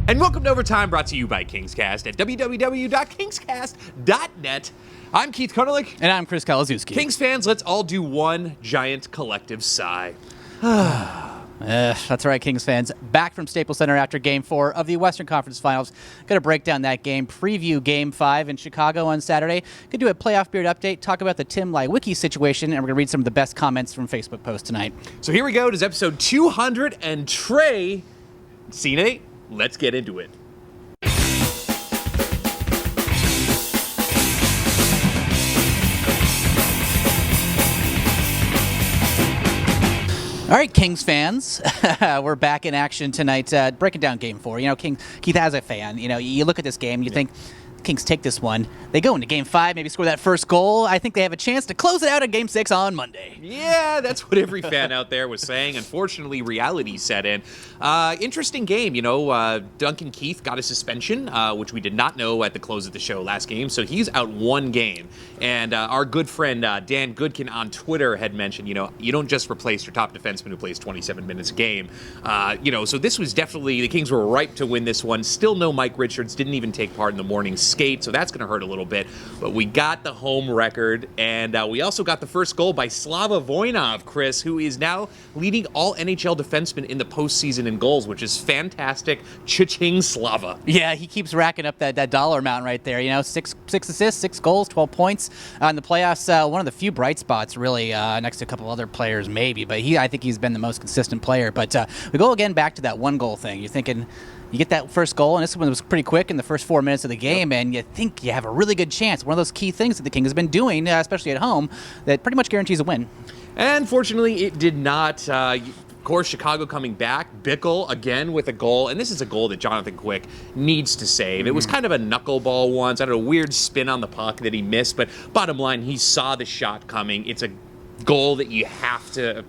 And welcome to Overtime, brought to you by KingsCast at www.kingscast.net. I'm Keith Konerlich. And I'm Chris Kalazewski. Kings fans, let's all do one giant collective sigh. That's right, Kings fans. Back from Staples Center after Game 4 of the Western Conference Finals. Going to break down that game, preview Game 5 in Chicago on Saturday. Going to do a playoff beard update, talk about the Tim Leiweke situation, and we're going to read some of the best comments from Facebook posts tonight. So here we go. It is episode 200, and Trey, Scene 8, let's get into it. All right, Kings fans, we're back in action tonight, breaking down Game 4. You know, Keith, as a fan, you look at this game, you think, Kings take this one. They go into Game 5, maybe score that first goal. I think they have a chance to close it out in Game 6 on Monday. Yeah, that's what every fan out there was saying. Unfortunately, reality set in. Interesting game. Duncan Keith got a suspension, which we did not know at the close of the show last game, so he's out one game. And our good friend Dan Goodkin on Twitter had mentioned, you don't just replace your top defenseman who plays 27 minutes a game. So this was definitely, the Kings were ripe to win this one. Still no Mike Richards, didn't even take part in the morning skate, so that's going to hurt a little bit. But we got the home record, and we also got the first goal by Slava Voinov, Chris, who is now leading all NHL defensemen in the postseason in goals, which is fantastic. Cha-ching, Slava. Yeah, he keeps racking up that dollar amount right there. Six assists, 6 goals, 12 points. In the playoffs, one of the few bright spots, really, next to a couple other players maybe, but I think he's been the most consistent player. But we go again back to that one goal thing. You're thinking, you get that first goal, and this one was pretty quick in the first 4 minutes of the game, and you think you have a really good chance. One of those key things that the King has been doing, especially at home, that pretty much guarantees a win. And fortunately, it did not. Of course, Chicago coming back. Bickle again with a goal, and this is a goal that Jonathan Quick needs to save. It was kind of a knuckleball once. I had a weird spin on the puck that he missed, but bottom line, he saw the shot coming. It's a goal that you have to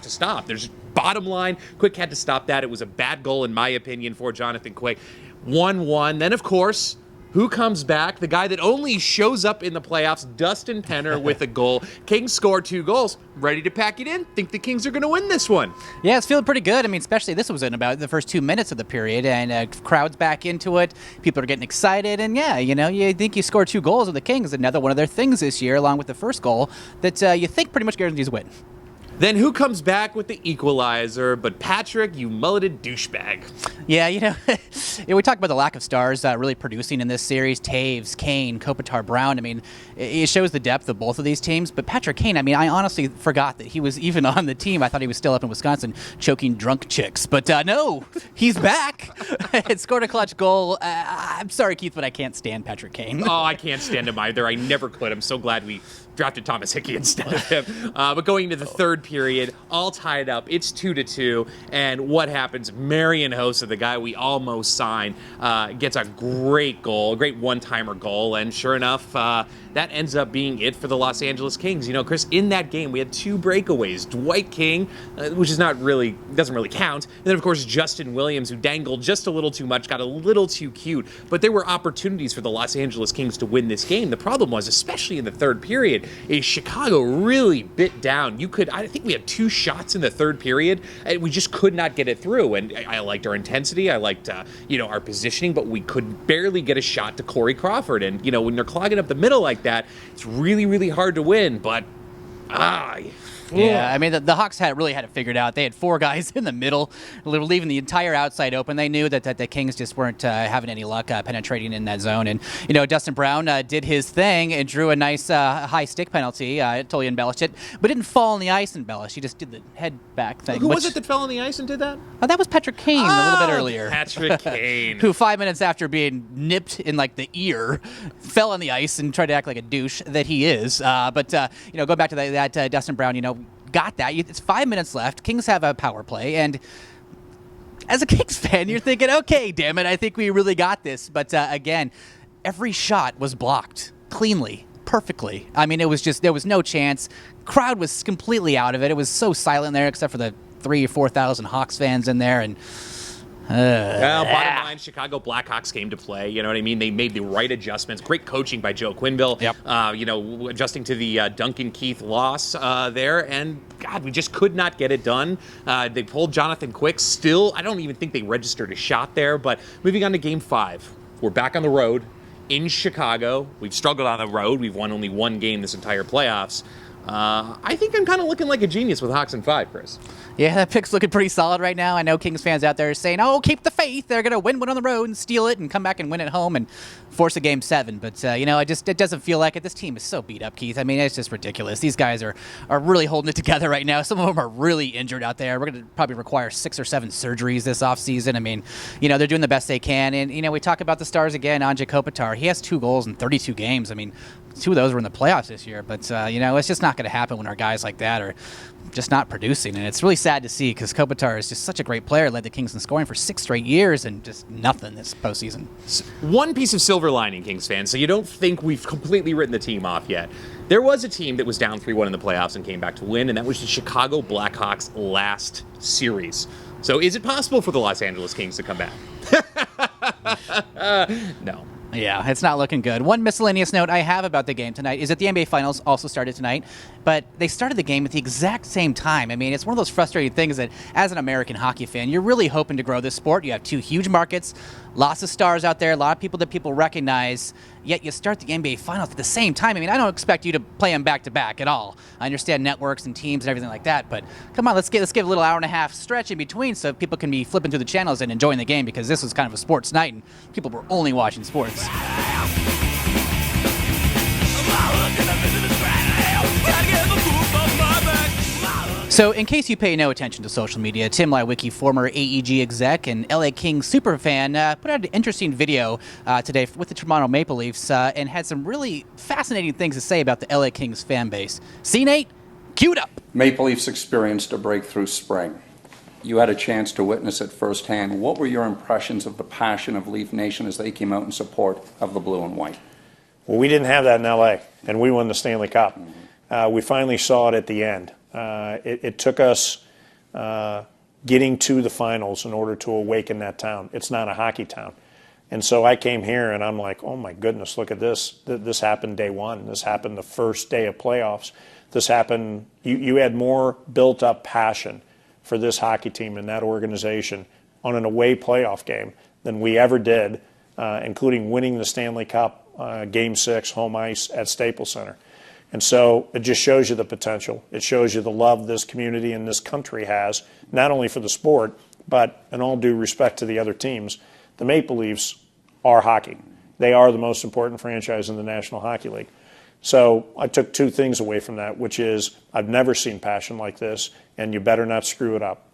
stop. Bottom line, Quick had to stop that. It was a bad goal, in my opinion, for Jonathan Quick. 1-1. Then, of course, who comes back? The guy that only shows up in the playoffs, Dustin Penner, with a goal. Kings score 2 goals. Ready to pack it in? Think the Kings are going to win this one. Yeah, it's feeling pretty good. I mean, especially this was in about the first 2 minutes of the period, and crowd's back into it. People are getting excited, and yeah, you think you score 2 goals with the Kings, another one of their things this year, along with the first goal, that you think pretty much guarantees a win. Then who comes back with the equalizer but Patrick, you mulleted douchebag? Yeah, we talked about the lack of stars really producing in this series. Taves, Kane, Kopitar, Brown. I mean, it shows the depth of both of these teams. But Patrick Kane, I honestly forgot that he was even on the team. I thought he was still up in Wisconsin choking drunk chicks. But no, he's back and scored a clutch goal. I'm sorry, Keith, but I can't stand Patrick Kane. Oh, I can't stand him either. I never could. I'm so glad we drafted Thomas Hickey instead of him. But going into the third period, all tied up. It's 2-2. And what happens? Marian Hossa, the guy we almost signed, gets a great goal, a great one-timer goal. And sure enough, that ends up being it for the Los Angeles Kings. Chris, in that game, we had 2 breakaways. Dwight King, which is doesn't really count. And then, of course, Justin Williams, who dangled just a little too much, got a little too cute. But there were opportunities for the Los Angeles Kings to win this game. The problem was, especially in the third period, is Chicago really bit down. I think we had 2 shots in the third period, and we just could not get it through. And I liked our intensity. I liked, our positioning, but we could barely get a shot to Corey Crawford. And, when they're clogging up the middle like that, it's really, really hard to win. But, yeah, I mean, the Hawks really had it figured out. They had 4 guys in the middle, leaving the entire outside open. They knew that the Kings just weren't having any luck penetrating in that zone. And, Dustin Brown did his thing and drew a nice high stick penalty. Totally embellished it, but didn't fall on the ice and embellish. He just did the head back thing. Who was it that fell on the ice and did that? That was Patrick Kane a little bit earlier. Patrick Kane. Who 5 minutes after being nipped in, the ear, fell on the ice and tried to act like a douche that he is. But go back to that Dustin Brown, got that. It's 5 minutes left. Kings have a power play, and as a Kings fan, you're thinking, okay, damn it, I think we really got this. But again, every shot was blocked cleanly, perfectly. I mean, there was no chance. Crowd was completely out of it. It was so silent there, except for the 3,000 or 4,000 Hawks fans in there, and Bottom line, Chicago Blackhawks came to play. You know what I mean? They made the right adjustments. Great coaching by Joe Quenneville. Yep. Adjusting to the Duncan Keith loss there. And, God, we just could not get it done. They pulled Jonathan Quick. Still, I don't even think they registered a shot there. But moving on to Game 5. We're back on the road in Chicago. We've struggled on the road. We've won only one game this entire playoffs. I think I'm kind of looking like a genius with Hawks in 5, Chris. Yeah, that pick's looking pretty solid right now. I know Kings fans out there are saying, oh, keep the faith. They're going to win one on the road and steal it and come back and win at home and force a Game 7. But, it doesn't feel like it. This team is so beat up, Keith. I mean, it's just ridiculous. These guys are really holding it together right now. Some of them are really injured out there. We're going to probably require 6 or 7 surgeries this offseason. I mean, they're doing the best they can. And, we talk about the stars again. Anze Kopitar, he has 2 goals in 32 games. I mean, 2 of those were in the playoffs this year. But, it's just not going to happen when our guys like that are just not producing. And it's really sad to see because Kopitar is just such a great player, led the Kings in scoring for 6 straight years and just nothing this postseason. One piece of silver lining, Kings fans, so you don't think we've completely written the team off yet. There was a team that was down 3-1 in the playoffs and came baback to win, and that was the Chicago Blackhawks last series. So is it possible for the Los Angeles Kings to come back? No. Yeah, it's not looking good. One miscellaneous note I have about the game tonight is that the NBA Finals also started tonight, but they started the game at the exact same time. I mean, it's one of those frustrating things that as an American hockey fan, you're really hoping to grow this sport. You have 2 huge markets, lots of stars out there, a lot of people that people recognize, yet you start the NBA Finals at the same time. I mean, I don't expect you to play them back-to-back at all. I understand networks and teams and everything like that, but come on, let's give a little hour and a half stretch in between so people can be flipping through the channels and enjoying the game because this was kind of a sports night and people were only watching sports. So, in case you pay no attention to social media, Tim Leiweke, former AEG exec and LA Kings superfan, put out an interesting video today with the Toronto Maple Leafs and had some really fascinating things to say about the LA Kings fan base. See, Nate? Queued up. Maple Leafs experienced a breakthrough spring. You had a chance to witness it firsthand. What were your impressions of the passion of Leaf Nation as they came out in support of the blue and white? Well, we didn't have that in LA, and we won the Stanley Cup. We finally saw it at the end. It took us getting to the finals in order to awaken that town. It's not a hockey town. And so I came here and I'm like, oh my goodness, look at this. This happened day one. This happened the first day of playoffs. This happened, you had more built up passion for this hockey team and that organization on an away playoff game than we ever did, including winning the Stanley Cup Game 6 home ice at Staples Center. And so it just shows you the potential. It shows you the love this community and this country has, not only for the sport, but in all due respect to the other teams, the Maple Leafs are hockey. They are the most important franchise in the National Hockey League. So I took 2 things away from that, which is I've never seen passion like this, and you better not screw it up.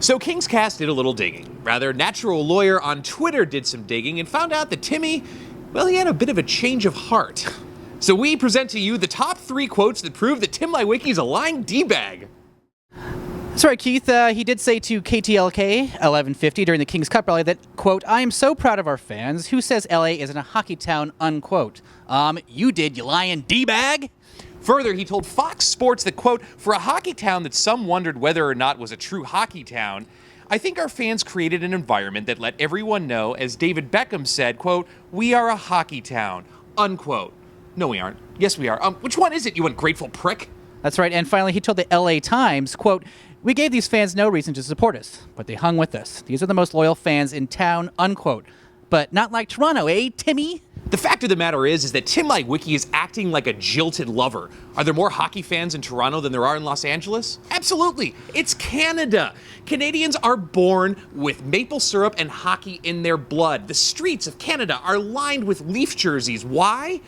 So KingsCast did a little digging. Rather, Natural Lawyer on Twitter did some digging and found out that Timmy, well, he had a bit of a change of heart. So we present to you the top 3 quotes that prove that Tim Leiweke is a lying D-bag. That's right, Keith. He did say to KTLK 1150 during the Kings Cup rally that, quote, I am so proud of our fans. Who says LA isn't a hockey town, unquote. You did, you lying D-bag. Further, he told Fox Sports that, quote, for a hockey town that some wondered whether or not was a true hockey town, I think our fans created an environment that let everyone know, as David Beckham said, quote, we are a hockey town, unquote. No, we aren't. Yes, we are. Which one is it, you ungrateful prick? That's right. And finally, he told the LA Times, quote, we gave these fans no reason to support us, but they hung with us. These are the most loyal fans in town, unquote. But not like Toronto, eh, Timmy? The fact of the matter is that Tim Leiweke is acting like a jilted lover. Are there more hockey fans in Toronto than there are in Los Angeles? Absolutely. It's Canada. Canadians are born with maple syrup and hockey in their blood. The streets of Canada are lined with Leaf jerseys. Why?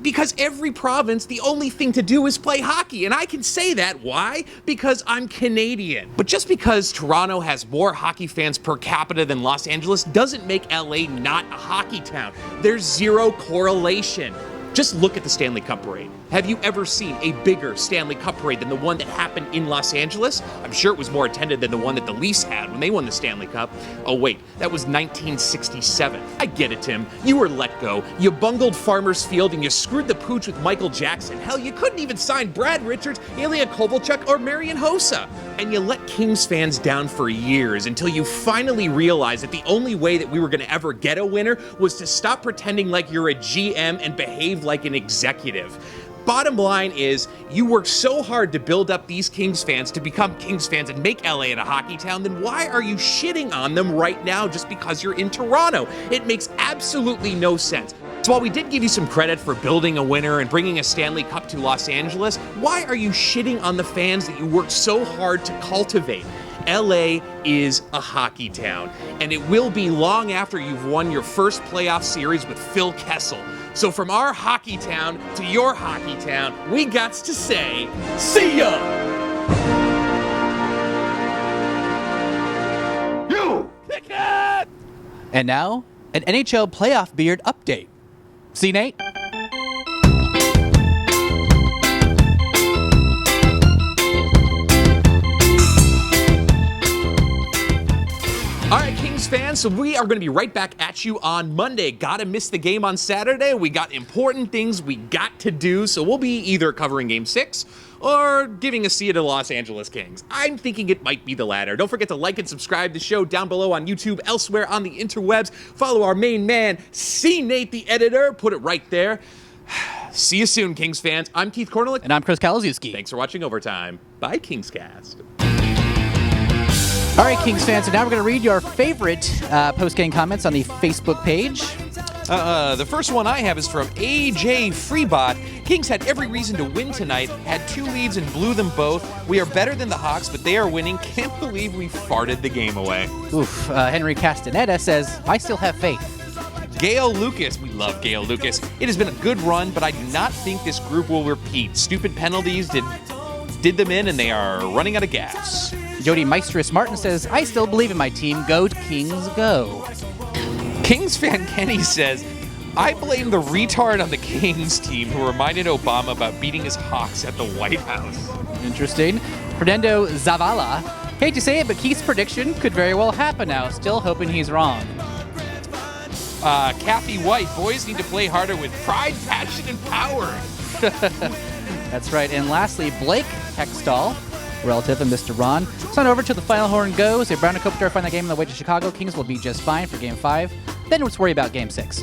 Because every province, the only thing to do is play hockey. And I can say that. Why? Because I'm Canadian. But just because Toronto has more hockey fans per capita than Los Angeles doesn't make LA not a hockey town. There's zero correlation. Just look at the Stanley Cup parade. Have you ever seen a bigger Stanley Cup parade than the one that happened in Los Angeles? I'm sure it was more attended than the one that the Leafs had when they won the Stanley Cup. Oh wait, that was 1967. I get it, Tim. You were let go. You bungled Farmers Field and you screwed the pooch with Michael Jackson. Hell, you couldn't even sign Brad Richards, Ilya Kovalchuk, or Marian Hossa. And you let Kings fans down for years until you finally realized that the only way that we were going to ever get a winner was to stop pretending like you're a GM and behave like an executive. Bottom line is, you worked so hard to build up these Kings fans to become Kings fans and make LA in a hockey town, then why are you shitting on them right now just because you're in Toronto? It makes absolutely no sense. So while we did give you some credit for building a winner and bringing a Stanley Cup to Los Angeles, why are you shitting on the fans that you worked so hard to cultivate? LA is a hockey town, and it will be long after you've won your first playoff series with Phil Kessel. So from our hockey town to your hockey town, we gots to say, see ya! You! Pick it! And now, an NHL playoff beard update. See, Nate? All right, Kings fans, so we are going to be right back at you on Monday. Gotta miss the game on Saturday. We got important things we got to do, so we'll be either covering Game 6 or giving a see to the Los Angeles Kings. I'm thinking it might be the latter. Don't forget to like and subscribe to the show down below on YouTube, elsewhere on the interwebs. Follow our main man, C. Nate, the editor. Put it right there. See you soon, Kings fans. I'm Keith Korneluk. And I'm Chris Kalazewski. Thanks for watching Overtime. Bye, KingsCast. All right, Kings fans, so now we're going to read your favorite post-game comments on the Facebook page. The first one I have is from AJ Freebot. Kings had every reason to win tonight, had 2 leads and blew them both. We are better than the Hawks, but they are winning. Can't believe we farted the game away. Oof. Henry Castaneda says, I still have faith. Gail Lucas, we love Gail Lucas. It has been a good run, but I do not think this group will repeat. Stupid penalties did them in, and they are running out of gas. Jody Meistress Martin says, I still believe in my team. Go Kings, go. Kings fan Kenny says, I blame the retard on the Kings team who reminded Obama about beating his Hawks at the White House. Interesting. Fernando Zavala. Hate to say it, but Keith's prediction could very well happen now. Still hoping he's wrong. Kathy White, boys need to play harder with pride, passion, and power. That's right. And lastly, Blake Hextall, relative of Mr. Ron. So on over to the final horn goes. If Brown and Kopitar find that game on the way to Chicago, Kings will be just fine for Game 5. Then let's worry about Game 6.